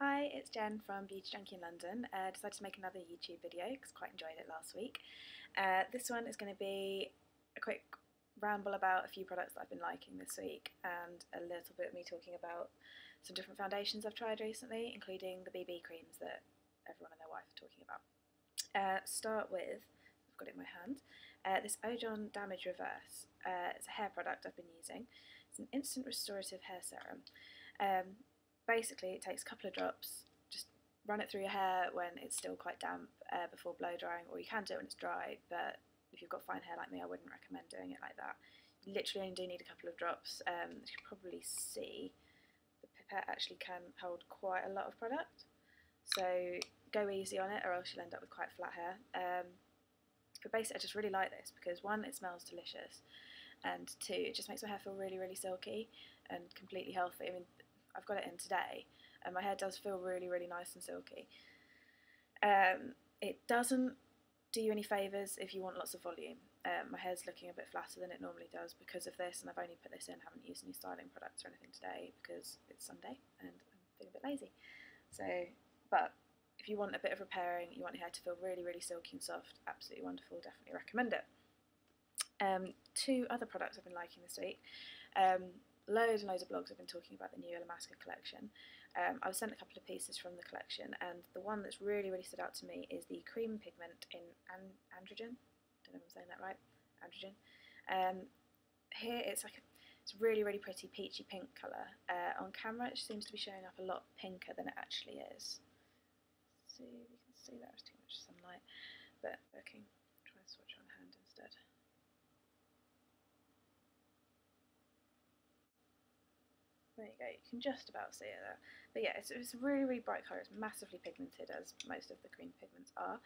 Hi, it's Jen from Beauty Junkie in London. Decided to make another YouTube video because I quite enjoyed it last week. This one is going to be a quick ramble about a few products that I've been liking this week and a little bit of me talking about some different foundations I've tried recently, including the BB creams that everyone and their wife are talking about. Start with, I've got it in my hand, this Ojon Damage Reverse. It's a hair product I've been using. It's an instant restorative hair serum. Basically, it takes a couple of drops, just run it through your hair when it's still quite damp before blow drying, or you can do it when it's dry, but if you've got fine hair like me, I wouldn't recommend doing it like that. You literally only do need a couple of drops. As you can probably see, the pipette actually can hold quite a lot of product, so go easy on it or else you'll end up with quite flat hair. But basically, I just really like this because one, it smells delicious, and two, it just makes my hair feel really, really silky and completely healthy. I mean, I've got it in today and my hair does feel really, really nice and silky. It doesn't do you any favours if you want lots of volume. My hair's looking a bit flatter than it normally does because of this, and I've only put this in, haven't used any styling products or anything today because it's Sunday and I'm feeling a bit lazy. So, but if you want a bit of repairing, you want your hair to feel really, really silky and soft, absolutely wonderful, definitely recommend it. Two other products I've been liking this week. Loads and loads of blogs have been talking about the new Illamasqua collection. I was sent a couple of pieces from the collection, and the one that's really, really stood out to me is the cream pigment in Androgen. I don't know if I'm saying that right. Androgen. Here it's it's a really, really pretty peachy pink colour. On camera it seems to be showing up a lot pinker than it actually is. See if you can see that, there's too much sunlight, but okay, try to swatch on hand instead. There you go, you can just about see it there. But yeah, it's a really, really bright colour. It's massively pigmented, as most of the cream pigments are.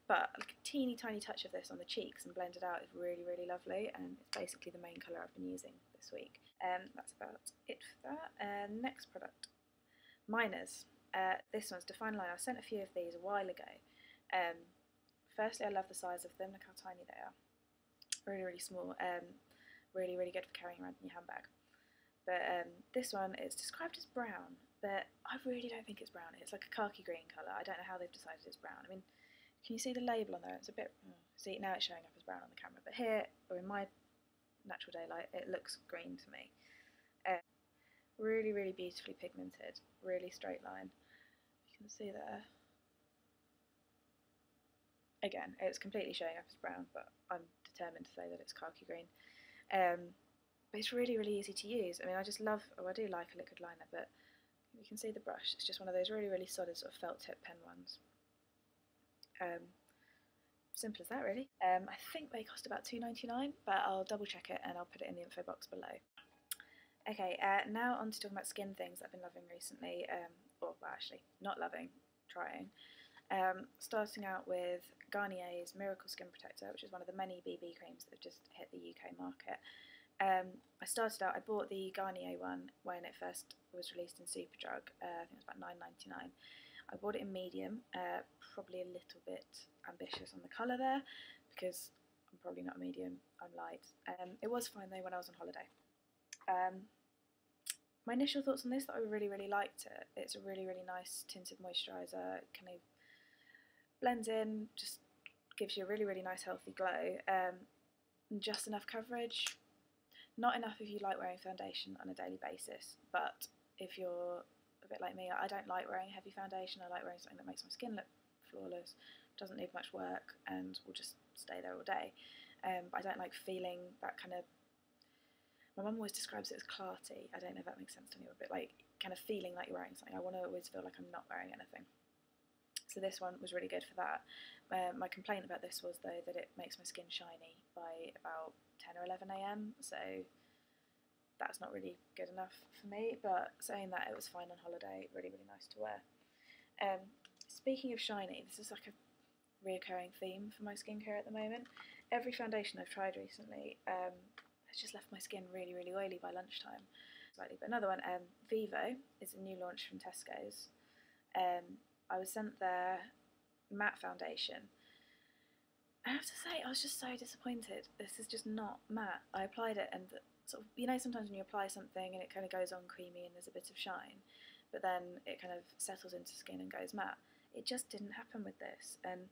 But like a teeny tiny touch of this on the cheeks and blended out is really, really lovely, and it's basically the main colour I've been using this week. That's about it for that. Next product, Miners. This one's Define Line. I sent a few of these a while ago. Firstly, I love the size of them. Look how tiny they are. Really, really small. Really, really good for carrying around in your handbag. But this one is described as brown, but I really don't think it's brown. It's like a khaki green colour. I don't know how they've decided it's brown. I mean, can you see the label on there? It's a bit... see, now it's showing up as brown on the camera, but here, or in my natural daylight, it looks green to me. Really, really beautifully pigmented, really straight line. You can see there. Again, it's completely showing up as brown, but I'm determined to say that it's khaki green. But it's really, really easy to use. I mean, I just love, I do like a liquid liner, but you can see the brush. It's just one of those really, really solid sort of felt tip pen ones. Simple as that, really. I think they cost about $2.99, but I'll double check it and I'll put it in the info box below. Okay, now on to talking about skin things I've been loving recently, or well, actually, not loving, trying. Starting out with Garnier's Miracle Skin Protector, which is one of the many BB creams that have just hit the UK market. I bought the Garnier one when it first was released in Superdrug. I think it was about $9.99. I bought it in medium, probably a little bit ambitious on the colour there, because I'm probably not a medium, I'm light. It was fine though when I was on holiday. My initial thoughts on this, that I really, really liked it. It's a really, really nice tinted moisturiser, kind of blends in, just gives you a really, really nice healthy glow. Just enough coverage. Not enough if you like wearing foundation on a daily basis, but if you're a bit like me, I don't like wearing heavy foundation. I like wearing something that makes my skin look flawless, doesn't need much work, and will just stay there all day. But I don't like feeling that kind of... My mum always describes it as clarty. I don't know if that makes sense to anyone, but like kind of feeling like you're wearing something. I want to always feel like I'm not wearing anything. So this one was really good for that. My complaint about this was though that it makes my skin shiny by about 10 or 11 AM, so that's not really good enough for me, but saying that, it was fine on holiday, really, really nice to wear. Speaking of shiny, this is like a reoccurring theme for my skincare at the moment. Every foundation I've tried recently has just left my skin really, really oily by lunchtime. Slightly, but another one, Vivo, is a new launch from Tesco's. I was sent their matte foundation. I have to say, I was just so disappointed. This is just not matte. I applied it and sort of, you know, sometimes when you apply something and it kind of goes on creamy and there's a bit of shine, but then it kind of settles into skin and goes matte. It just didn't happen with this, and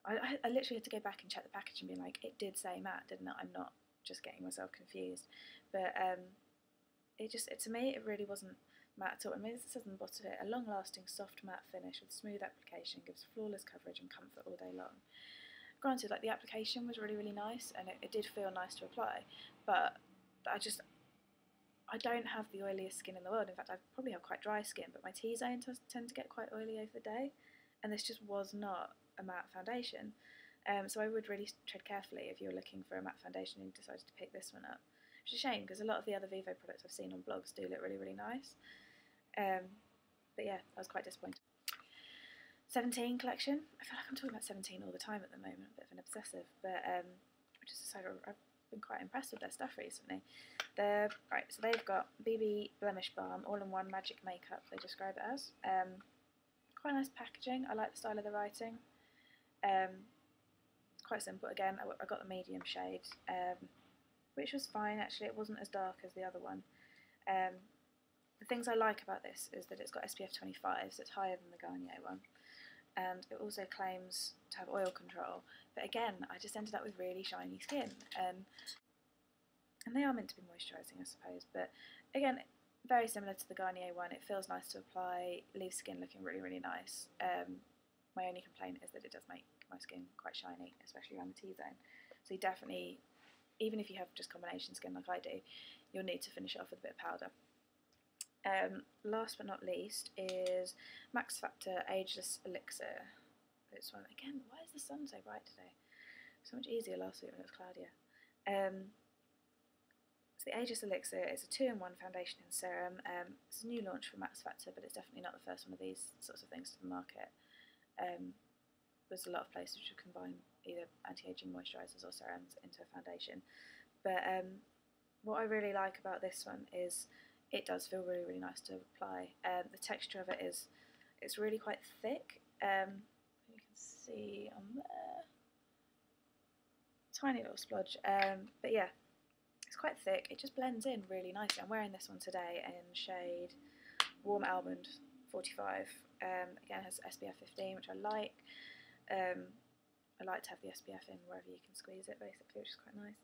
I literally had to go back and check the package and be like, it did say matte, didn't it? I'm not just getting myself confused. But to me, it really wasn't matte at all. I mean, it says on the bottom of it, a long-lasting soft matte finish with smooth application, gives flawless coverage and comfort all day long. Granted, like, the application was really, really nice, and it did feel nice to apply, but I don't have the oiliest skin in the world. In fact, I probably have quite dry skin, but my T-zone tend to get quite oily over the day, and this just was not a matte foundation. So I would really tread carefully if you're looking for a matte foundation and you decided to pick this one up. Which is a shame, because a lot of the other Vivo products I've seen on blogs do look really, really nice. But yeah, I was quite disappointed. 17 collection. I feel like I'm talking about 17 all the time at the moment, a bit of an obsessive, but I just decided I've been quite impressed with their stuff recently. Right, so they've got BB Blemish Balm, all-in-one magic makeup, they describe it as. Quite nice packaging. I like the style of the writing. Quite simple. Again, I got the medium shade, which was fine actually. It wasn't as dark as the other one. The things I like about this is that it's got SPF 25, so it's higher than the Garnier one, and it also claims to have oil control. But again, I just ended up with really shiny skin, and they are meant to be moisturising, I suppose. But again, very similar to the Garnier one. It feels nice to apply, leaves skin looking really, really nice. My only complaint is that it does make my skin quite shiny, especially around the T-zone. So you definitely, even if you have just combination skin like I do, you'll need to finish it off with a bit of powder. Last but not least is Max Factor Ageless Elixir. This one, again, why is the sun so bright today? So much easier last week when it was cloudier. So the Ageless Elixir is a 2-in-1 foundation and serum. It's a new launch for Max Factor, but it's definitely not the first one of these sorts of things to the market. There's a lot of places which will combine either anti-aging moisturisers or serums into a foundation. But what I really like about this one is it does feel really, really nice to apply. The texture of it it's really quite thick. You can see on there, tiny little splodge. But yeah, it's quite thick. It just blends in really nicely. I'm wearing this one today in shade Warm Almond 45. Again, it has SPF 15, which I like. I like to have the SPF in wherever you can squeeze it, basically, which is quite nice.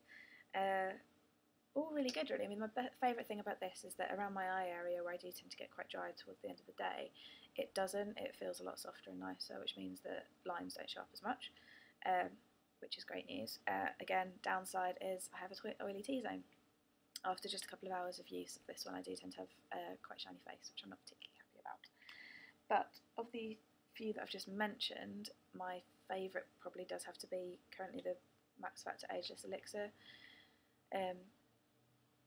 All really good, really. I mean, my favourite thing about this is that around my eye area, where I do tend to get quite dry towards the end of the day, it doesn't. It feels a lot softer and nicer, which means that lines don't show up as much, which is great news. Again, downside is I have a oily T-zone. After just a couple of hours of use of this one, I do tend to have a quite shiny face, which I'm not particularly happy about. But of the few that I've just mentioned, my favourite probably does have to be currently the Max Factor Ageless Elixir.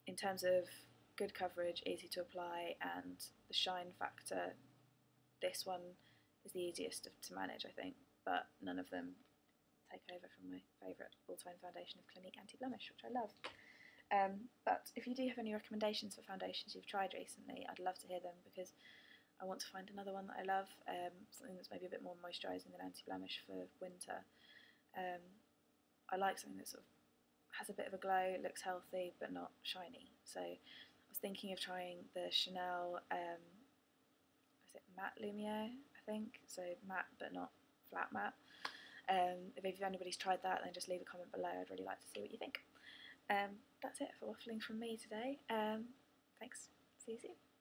In terms of good coverage, easy to apply, and the shine factor, this one is the easiest to manage, I think, but none of them take over from my favourite all-time foundation of Clinique Anti-Blemish, which I love. But if you do have any recommendations for foundations you've tried recently, I'd love to hear them, because I want to find another one that I love, something that's maybe a bit more moisturising than anti-blemish for winter. I like something that sort of has a bit of a glow, looks healthy but not shiny. So I was thinking of trying the Chanel, is it Matte Lumiere, I think? So matte but not flat matte. If anybody's tried that, then just leave a comment below. I'd really like to see what you think. That's it for waffling from me today. Thanks. See you soon.